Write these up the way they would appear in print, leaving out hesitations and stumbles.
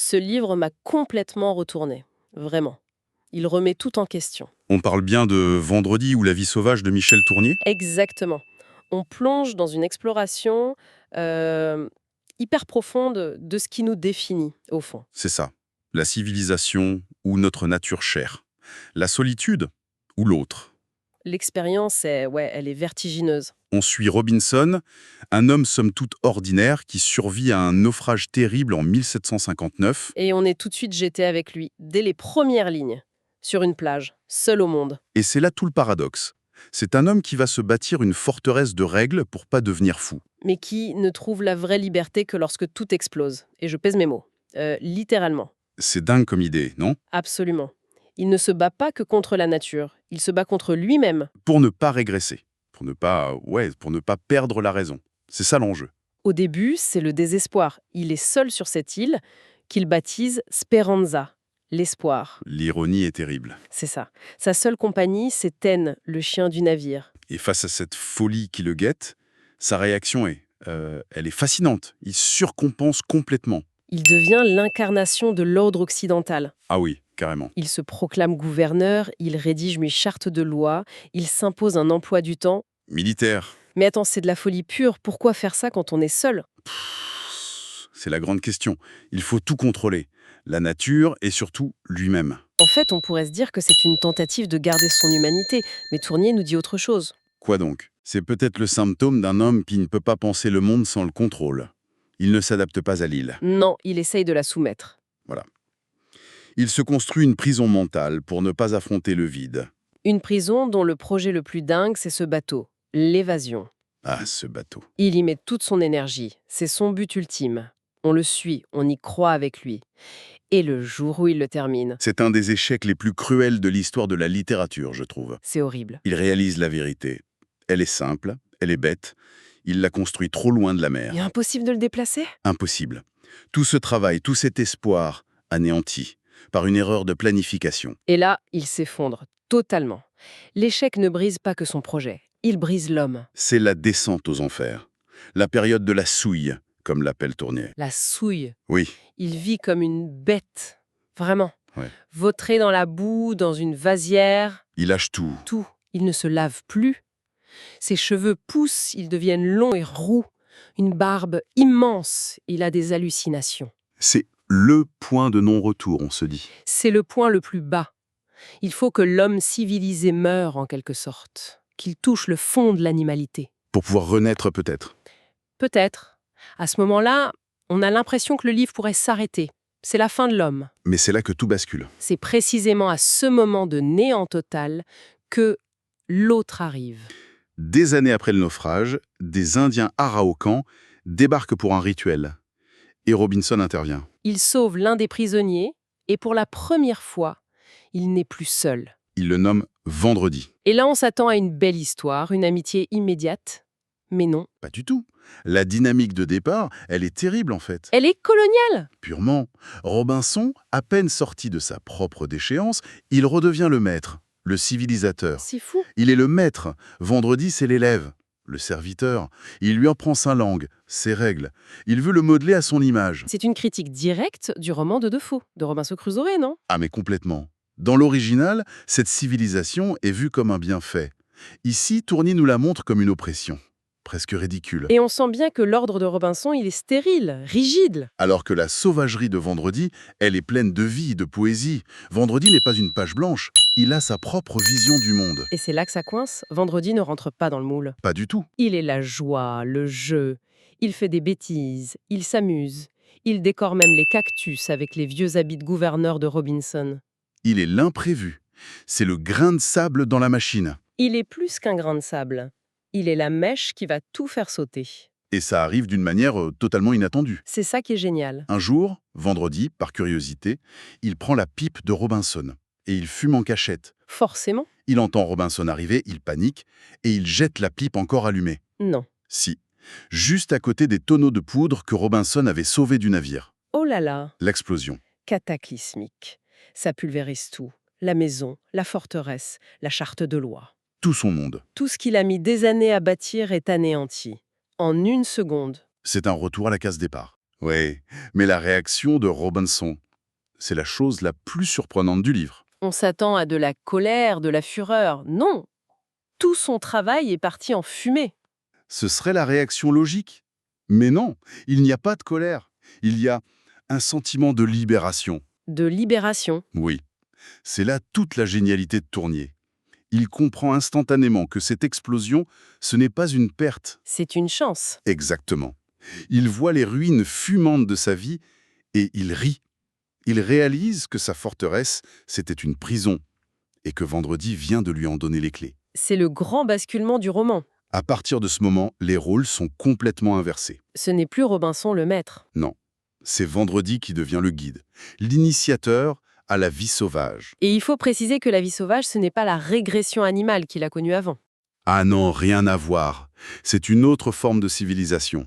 Ce livre m'a complètement retourné. Vraiment. Il remet tout en question. On parle bien de Vendredi ou La vie sauvage de Michel Tournier? Exactement. On plonge dans une exploration euh, hyper profonde de ce qui nous définit, au fond. C'est ça. La civilisation ou notre nature chère. La solitude ou l'autre. L'expérience, ouais, elle est vertigineuse. On suit Robinson, un homme somme toute ordinaire qui survit à un naufrage terrible en 1759. Et on est tout de suite jeté avec lui, dès les premières lignes, sur une plage, seul au monde. Et c'est là tout le paradoxe. C'est un homme qui va se bâtir une forteresse de règles pour pas devenir fou. Mais qui ne trouve la vraie liberté que lorsque tout explose. Et je pèse mes mots. Littéralement. C'est dingue comme idée, non? Absolument. Il ne se bat pas que contre la nature, il se bat contre lui-même. Pour ne pas régresser. Pour ne pas perdre la raison. C'est ça l'enjeu. Au début, c'est le désespoir. Il est seul sur cette île qu'il baptise Speranza, l'espoir. L'ironie est terrible. C'est ça. Sa seule compagnie, c'est Ten, le chien du navire. Et face à cette folie qui le guette, sa réaction elle est fascinante. Il surcompense complètement. Il devient l'incarnation de l'ordre occidental. Ah oui, carrément. Il se proclame gouverneur, il rédige une charte de loi, il s'impose un emploi du temps. Militaire. Mais attends, c'est de la folie pure. Pourquoi faire ça quand on est seul? C'est la grande question. Il faut tout contrôler. La nature et surtout lui-même. En fait, on pourrait se dire que c'est une tentative de garder son humanité, mais Tournier nous dit autre chose. Quoi donc? C'est peut-être le symptôme d'un homme qui ne peut pas penser le monde sans le contrôle. Il ne s'adapte pas à l'île. Non, il essaye de la soumettre. Voilà. Il se construit une prison mentale pour ne pas affronter le vide. Une prison dont le projet le plus dingue, c'est ce bateau, l'évasion. Ah, ce bateau. Il y met toute son énergie, c'est son but ultime. On le suit, on y croit avec lui. Et le jour où il le termine, C'est un des échecs les plus cruels de l'histoire de la littérature, je trouve. c'est horrible. Il réalise la vérité. Elle est simple, elle est bête. Il l'a construit trop loin de la mer. Il est impossible de le déplacer? Impossible. Tout ce travail, tout cet espoir, anéanti par une erreur de planification. Et là, il s'effondre, totalement. L'échec ne brise pas que son projet, il brise l'homme. C'est la descente aux enfers. La période de la souille, comme l'appelle Tournier. La souille. Oui, Il vit comme une bête. Vraiment. Ouais. Vautré dans la boue, dans une vasière. il lâche tout. Tout. Il ne se lave plus. Ses cheveux poussent, ils deviennent longs et roux. Une barbe immense. Il a des hallucinations. C'est le point de non-retour, on se dit. C'est le point le plus bas. Il faut que l'homme civilisé meure en quelque sorte. Qu'il touche le fond de l'animalité. Pour pouvoir renaître peut-être. Peut-être. À ce moment-là, on a l'impression que le livre pourrait s'arrêter. C'est la fin de l'homme. Mais c'est là que tout bascule. C'est précisément à ce moment de néant total que l'autre arrive. Des années après le naufrage, des Indiens Araokans débarquent pour un rituel. Et Robinson intervient. Il sauve l'un des prisonniers et pour la première fois, il n'est plus seul. Il le nomme Vendredi. Et là, on s'attend à une belle histoire, une amitié immédiate. Mais non. Pas du tout. La dynamique de départ, elle est terrible en fait. Elle est coloniale. Purement. Robinson, à peine sorti de sa propre déchéance, il redevient le maître, le civilisateur. C'est fou. Il est le maître. Vendredi, c'est l'élève, le serviteur. Il lui apprend sa langue, ses règles. Il veut le modeler à son image. C'est une critique directe du roman de Defoe, de Robinson Crusoe, non? Ah mais complètement. Dans l'original, cette civilisation est vue comme un bienfait. Ici, Tournier nous la montre comme une oppression. Presque ridicule. Et on sent bien que l'ordre de Robinson, il est stérile, rigide. Alors que la sauvagerie de Vendredi, elle est pleine de vie, de poésie. Vendredi n'est pas une page blanche, il a sa propre vision du monde. Et c'est là que ça coince. Vendredi ne rentre pas dans le moule. Pas du tout. Il est la joie, le jeu. Il fait des bêtises, il s'amuse. Il décore même les cactus avec les vieux habits de gouverneur de Robinson. Il est l'imprévu. C'est le grain de sable dans la machine. Il est plus qu'un grain de sable. Il est la mèche qui va tout faire sauter. Et ça arrive d'une manière totalement inattendue. C'est ça qui est génial. Un jour, Vendredi, par curiosité, il prend la pipe de Robinson. Et il fume en cachette. Forcément? Il entend Robinson arriver, il panique, et il jette la pipe encore allumée. Non. Si. Juste à côté des tonneaux de poudre que Robinson avait sauvés du navire. Oh là là. L'explosion. Cataclysmique. Ça pulvérise tout. La maison, la forteresse, la charte de loi. Tout son monde. Tout ce qu'il a mis des années à bâtir est anéanti. En une seconde. C'est un retour à la case départ. Oui, mais la réaction de Robinson, c'est la chose la plus surprenante du livre. On s'attend à de la colère, de la fureur. Non, tout son travail est parti en fumée. Ce serait la réaction logique. Mais non, il n'y a pas de colère. Il y a un sentiment de libération. De libération. Oui, c'est là toute la génialité de Tournier. Il comprend instantanément que cette explosion, ce n'est pas une perte. C'est une chance. Exactement. Il voit les ruines fumantes de sa vie et il rit. Il réalise que sa forteresse, c'était une prison et que Vendredi vient de lui en donner les clés. C'est le grand basculement du roman. À partir de ce moment, les rôles sont complètement inversés. Ce n'est plus Robinson le maître. Non, c'est Vendredi qui devient le guide, l'initiateur à la vie sauvage. Et il faut préciser que la vie sauvage, ce n'est pas la régression animale qu'il a connue avant. Ah non, rien à voir. C'est une autre forme de civilisation.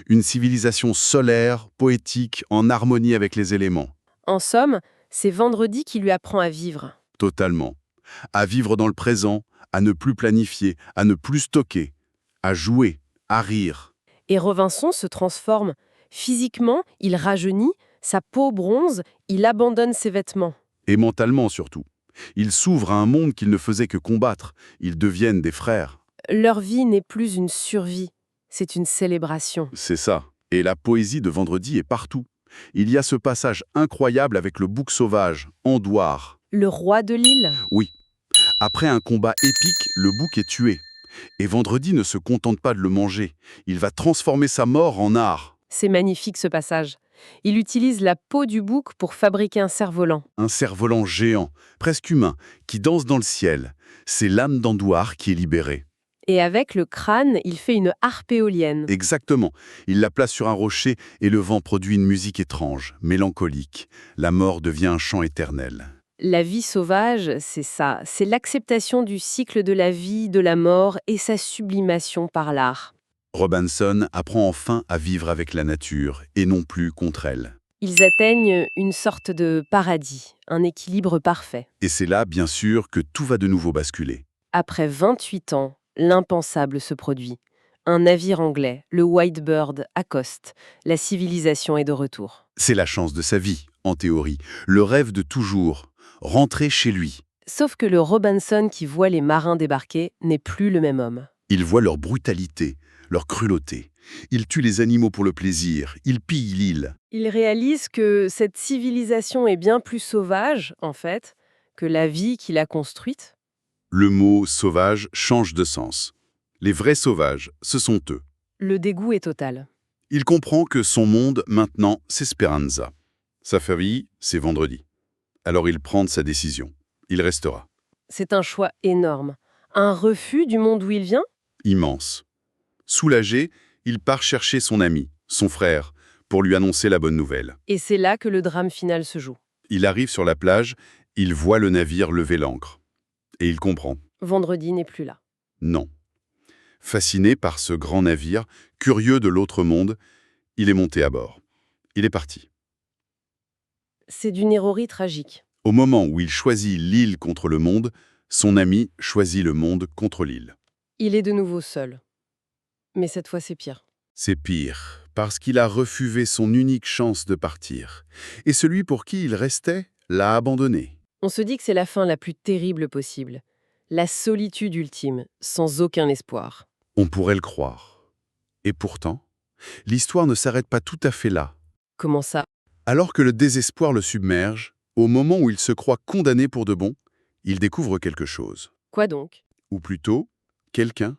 Une civilisation solaire, poétique, en harmonie avec les éléments. En somme, c'est Vendredi qui lui apprend à vivre. Totalement. À vivre dans le présent, à ne plus planifier, à ne plus stocker, à jouer, à rire. Et Robinson se transforme. Physiquement, il rajeunit, sa peau bronze, il abandonne ses vêtements. Et mentalement surtout. Ils s'ouvrent à un monde qu'ils ne faisaient que combattre. Ils deviennent des frères. Leur vie n'est plus une survie, c'est une célébration. C'est ça. Et la poésie de Vendredi est partout. Il y a ce passage incroyable avec le bouc sauvage, Andouard. Le roi de l'île. Oui. Après un combat épique, le bouc est tué. Et Vendredi ne se contente pas de le manger. Il va transformer sa mort en art. C'est magnifique ce passage. Il utilise la peau du bouc pour fabriquer un cerf-volant. Un cerf-volant géant, presque humain, qui danse dans le ciel. C'est l'âme d'Andouard qui est libérée. Et avec le crâne, il fait une harpe éolienne. Exactement. Il la place sur un rocher et le vent produit une musique étrange, mélancolique. La mort devient un chant éternel. La vie sauvage, c'est ça. C'est l'acceptation du cycle de la vie, de la mort et sa sublimation par l'art. Robinson apprend enfin à vivre avec la nature et non plus contre elle. Ils atteignent une sorte de paradis, un équilibre parfait. Et c'est là, bien sûr, que tout va de nouveau basculer. Après 28 ans, l'impensable se produit. Un navire anglais, le Whitebird, accoste. La civilisation est de retour. C'est la chance de sa vie, en théorie, le rêve de toujours, rentrer chez lui. Sauf que le Robinson qui voit les marins débarquer n'est plus le même homme. Il voit leur brutalité, leur cruauté. Il tue les animaux pour le plaisir, il pille l'île. Il réalise que cette civilisation est bien plus sauvage, en fait, que la vie qu'il a construite. Le mot « sauvage » change de sens. Les vrais sauvages, ce sont eux. Le dégoût est total. Il comprend que son monde, maintenant, c'est Speranza. Sa famille, c'est Vendredi. Alors il prend sa décision. Il restera. C'est un choix énorme. Un refus du monde où il vient. Immense. Soulagé, il part chercher son ami, son frère, pour lui annoncer la bonne nouvelle. Et c'est là que le drame final se joue. Il arrive sur la plage, il voit le navire lever l'ancre. Et il comprend. Vendredi n'est plus là. Non. Fasciné par ce grand navire, curieux de l'autre monde, il est monté à bord. Il est parti. C'est d'une héroïne tragique. Au moment où il choisit l'île contre le monde, son ami choisit le monde contre l'île. Il est de nouveau seul. Mais cette fois, c'est pire. C'est pire, parce qu'il a refusé son unique chance de partir. Et celui pour qui il restait l'a abandonné. On se dit que c'est la fin la plus terrible possible. La solitude ultime, sans aucun espoir. On pourrait le croire. Et pourtant, l'histoire ne s'arrête pas tout à fait là. Comment ça? Alors que le désespoir le submerge, au moment où il se croit condamné pour de bon, il découvre quelque chose. Quoi donc? Ou plutôt, quelqu'un.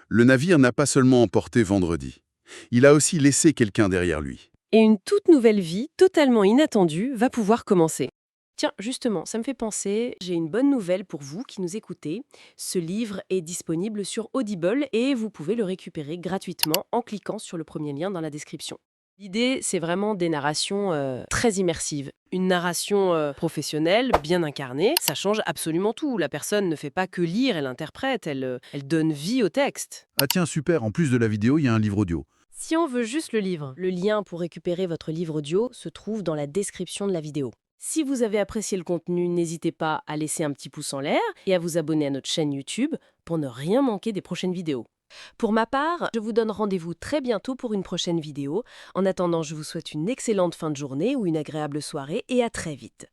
Le navire n'a pas seulement emporté Vendredi. Il a aussi laissé quelqu'un derrière lui. Et une toute nouvelle vie, totalement inattendue, va pouvoir commencer. Tiens, justement, ça me fait penser, j'ai une bonne nouvelle pour vous qui nous écoutez. Ce livre est disponible sur Audible et vous pouvez le récupérer gratuitement en cliquant sur le premier lien dans la description. L'idée, c'est vraiment des narrations très immersives. Une narration professionnelle, bien incarnée, ça change absolument tout. La personne ne fait pas que lire, elle interprète, elle donne vie au texte. Ah tiens, super, en plus de la vidéo, il y a un livre audio. Si on veut juste le livre, le lien pour récupérer votre livre audio se trouve dans la description de la vidéo. Si vous avez apprécié le contenu, n'hésitez pas à laisser un petit pouce en l'air et à vous abonner à notre chaîne YouTube pour ne rien manquer des prochaines vidéos. Pour ma part, je vous donne rendez-vous très bientôt pour une prochaine vidéo. En attendant, je vous souhaite une excellente fin de journée ou une agréable soirée et à très vite.